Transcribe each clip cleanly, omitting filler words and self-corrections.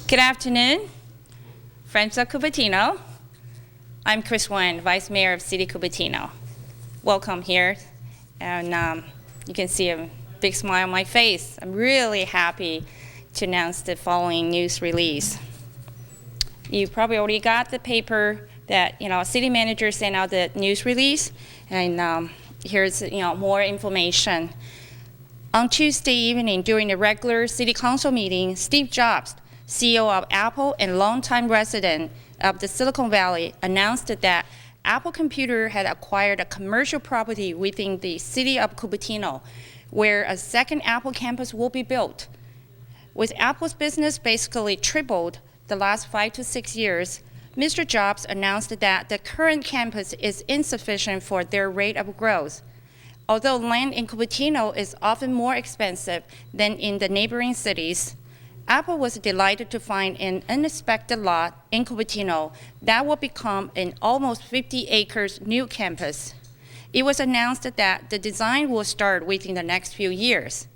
Good afternoon, friends of Cupertino. I'm Chris Wen, Vice Mayor of City Cupertino. Welcome here, and you can see a big smile on my face. I'm really happy to announce the following news release. You probably already got the paper that city manager sent out the news release, and here's more information. On Tuesday evening, during the regular City Council meeting, Steve Jobs, CEO of Apple and longtime resident of the Silicon Valley, announced that Apple Computer had acquired a commercial property within the city of Cupertino, where a second Apple campus will be built. With Apple's business basically tripled the last 5 to 6 years, Mr. Jobs announced that the current campus is insufficient for their rate of growth. Although land in Cupertino is often more expensive than in the neighboring cities, Apple was delighted to find an unexpected lot in Cupertino that will become an almost 50 acres new campus. It was announced that the design will start within the next few years.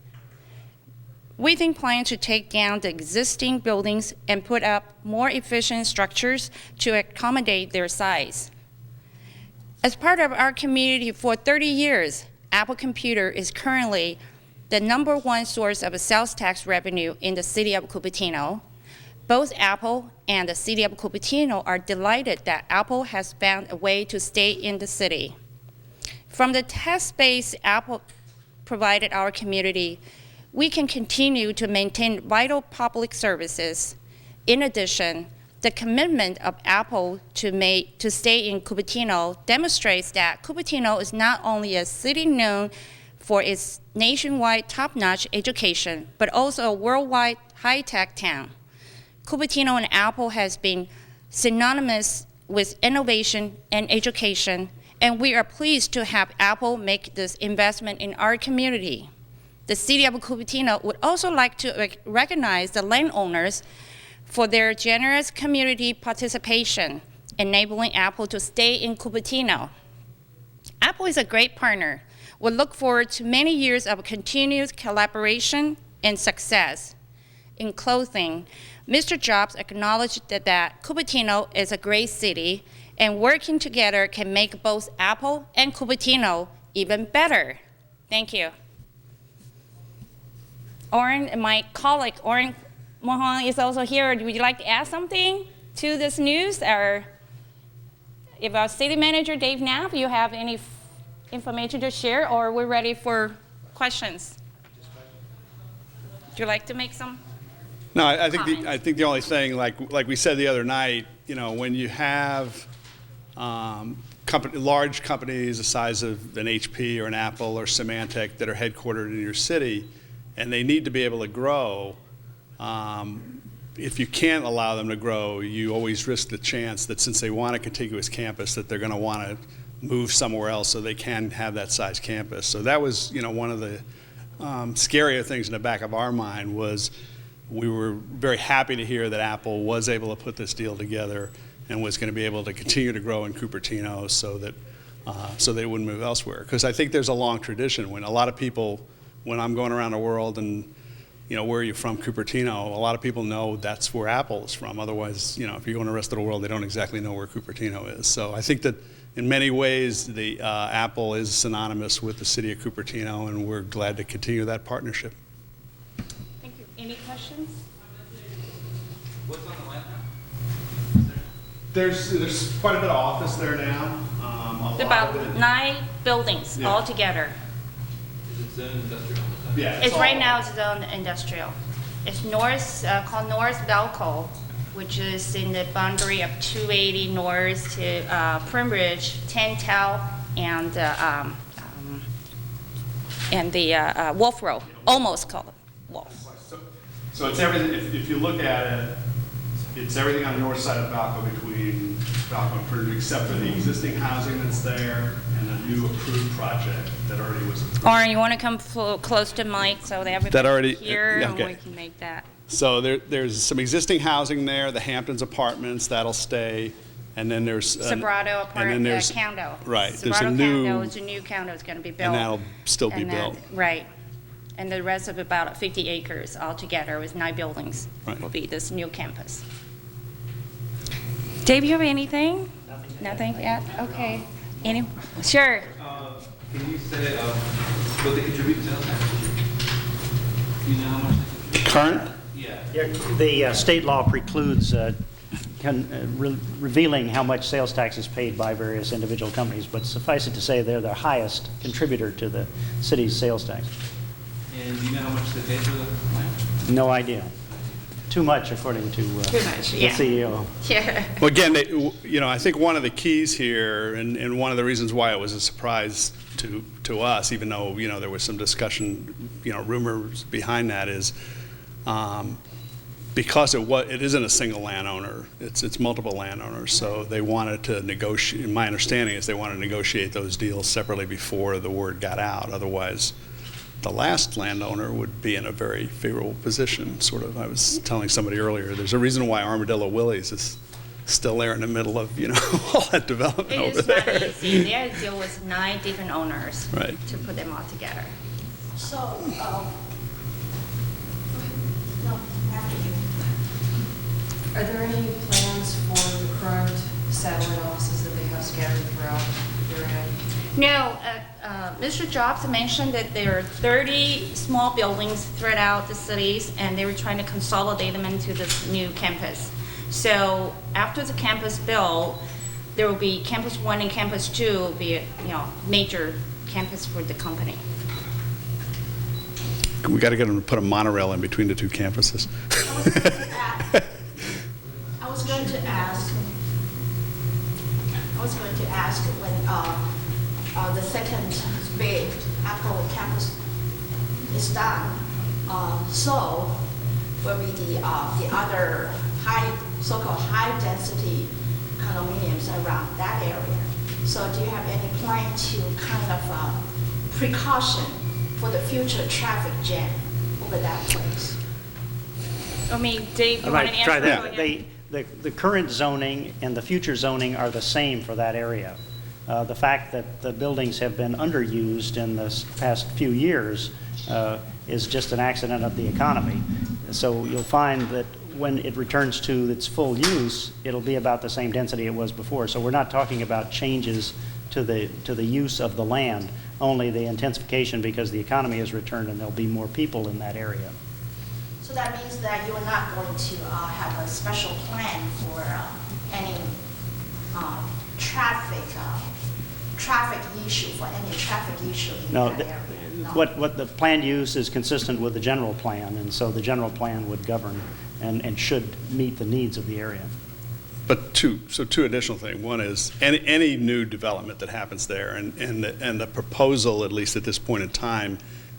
We think plans to take down the existing buildings and put up more efficient structures to accommodate their size. As part of our community for 30 years, Apple Computer is currently the #1 source of sales tax revenue in the city of Cupertino. Both Apple and the city of Cupertino are delighted that Apple has found a way to stay in the city. From the tax base Apple provided our community, we can continue to maintain vital public services. In addition, the commitment of Apple to stay in Cupertino demonstrates that Cupertino is not only a city known for its nationwide top-notch education, but also a worldwide high-tech town. Cupertino and Apple has been synonymous with innovation and education, and we are pleased to have Apple make this investment in our community. The city of Cupertino would also like to recognize the landowners for their generous community participation, enabling Apple to stay in Cupertino. Apple is a great partner. We look forward to many years of continued collaboration and success. In closing, Mr. Jobs acknowledged that Cupertino is a great city, and working together can make both Apple and Cupertino even better. Thank you. Oren, my colleague, Oren Mohan, is also here. Would you like to add something to this news? Or if our city manager, Dave Knapp, you have any information to share, or we're ready for questions? Would you like to make some? No, I think the only thing, like we said the other night, when you have large companies the size of an HP or an Apple or Symantec that are headquartered in your city, and they need to be able to grow, if you can't allow them to grow, you always risk the chance that since they want a contiguous campus, that they're going to want to move somewhere else so they can have that size campus. So that was, one of the scarier things in the back of our mind was we were very happy to hear that Apple was able to put this deal together and was going to be able to continue to grow in Cupertino so that so they wouldn't move elsewhere. Because I think there's a long tradition when a lot of people, when I'm going around the world and where are you from, Cupertino, a lot of people know that's where Apple is from. Otherwise, if you go in the rest of the world, they don't exactly know where Cupertino is. So I think that in many ways, the Apple is synonymous with the city of Cupertino, and we're glad to continue that partnership. Thank you. Any questions? What's on the land now? There's quite a bit of office there now. About 9 buildings altogether. Is it zoned industrial? Yeah, It's right now it's zoned industrial. It's called North Velco, which is in the boundary of 280 North to Primridge, Tentel, and the Wolf Road, almost called Wolf. So it's everything. If you look at it, it's everything on the north side of Valco between Valco and Primridge, except for the existing housing that's there and a new approved project that already was approved. Oren, you want to come close to Mike so that everybody here and we can make that. So there's some existing housing there, the Hamptons apartments, that'll stay. And then there's Sobrato apartment, condo. Right. Sobrato condo is a new condo is going to be built. And that'll still be built. Right. and the rest of about 50 acres altogether with 9 buildings Right. will be this new campus. Dave, you have anything? Nothing yet? Okay. Any? Sure. Can you say what they contribute to sales tax? Do you know how much they contribute? Current? Yeah. The state law precludes revealing how much sales tax is paid by various individual companies, but suffice it to say they're the highest contributor to the city's sales tax. And do you know how much they pay for the land? No idea. Too much, according to Too much, the yeah. CEO. Yeah. Well, again, I think one of the keys here, and one of the reasons why it was a surprise to us, even though, there was some discussion, rumors behind that, is because it isn't a single landowner, it's multiple landowners, so they wanted to negotiate, my understanding is they wanted to negotiate those deals separately before the word got out. Otherwise, the last landowner would be in a very favorable position, sort of. I was telling somebody earlier, there's a reason why Armadillo Willie's is still there in the middle of, all that development It over is there. not easy. They had to deal with 9 different owners Right. to put them all together. So, no, after you. Are there any plans for the current satellite offices that they have scattered throughout the area? No, Mr. Jobs mentioned that there are 30 small buildings throughout out the cities, and they were trying to consolidate them into this new campus. So after the campus built, there will be Campus 1 and Campus 2 will be a major campus for the company. We got to get them to put a monorail in between the two campuses. I was going to ask when the second big Apple campus is done, so will be the other so-called high-density condominiums around that area. So do you have any plan to kind of precaution for the future traffic jam over that place? I mean, Dave, I you want to might answer? try Go that. ahead. The current zoning and the future zoning are the same for that area. The fact that the buildings have been underused in the past few years is just an accident of the economy. So you'll find that when it returns to its full use, it'll be about the same density it was before. So we're not talking about changes to the use of the land, only the intensification because the economy has returned and there'll be more people in that area. So that means that you are not going to have a special plan for any traffic issue, for any traffic issue in No, that area? No. what the planned use is consistent with the general plan, and so the general plan would govern and should meet the needs of the area. But two additional things. One is any new development that happens there, and the proposal, at least at this point in time,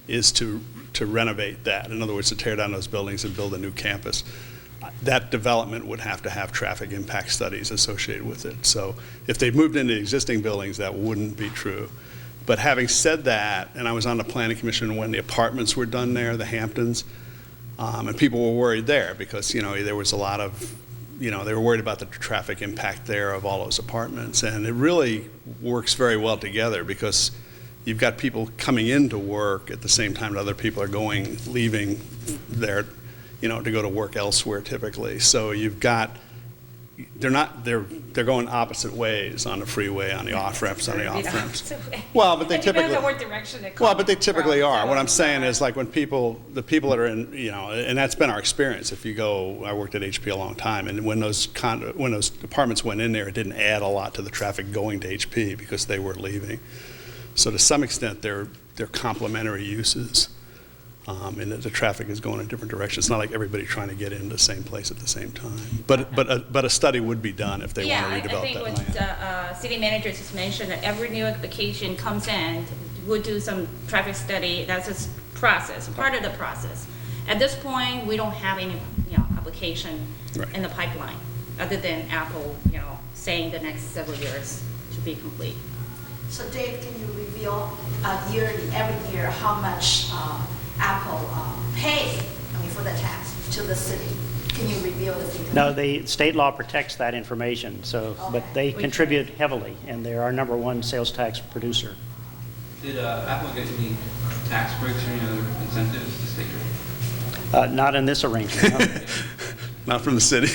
is to renovate that. In other words, to tear down those buildings and build a new campus. That development would have to have traffic impact studies associated with it. So if they moved into existing buildings, that wouldn't be true. But having said that, and I was on the planning commission when the apartments were done there, the Hamptons, and people were worried there because, there was a lot of, they were worried about the traffic impact there of all those apartments. And it really works very well together because you've got people coming into work at the same time that other people are leaving there, to go to work elsewhere typically. So you've got, they're going opposite ways on the freeway, on the off-ramps, on the off-ramps. Well, but they It typically. depends on what direction it Well, but they comes typically from, are. so- What I'm saying is like when the people that are in, and that's been our experience. If you go, I worked at HP a long time, and when those apartments went in there, it didn't add a lot to the traffic going to HP because they were leaving. So to some extent, they're complementary uses, and the traffic is going in different directions. It's not like everybody trying to get in the same place at the same time. But a study would be done if they want to I redevelop think that what land. city manager just mentioned, that every new application comes in, we'll do some traffic study. That's a process, part of the process. At this point, we don't have any, application Right. in the pipeline, other than Apple, saying the next several years to be complete. So Dave, can you reveal yearly, every year, how much Apple pay, for the tax to the city? Can you reveal the figure? No, the state law protects that information, so, but they contribute heavily, and they're our #1 sales tax producer. Did Apple get any tax breaks or any other incentives to stay here? Not in this arrangement, no. Not from the city.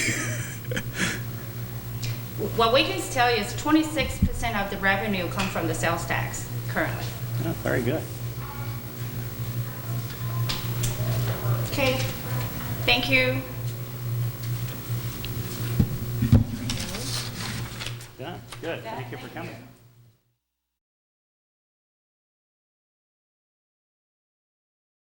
What we can tell you is 26% of the revenue come from the sales tax currently. Oh, very good. Okay, thank you. Done. Good. Thank you for coming.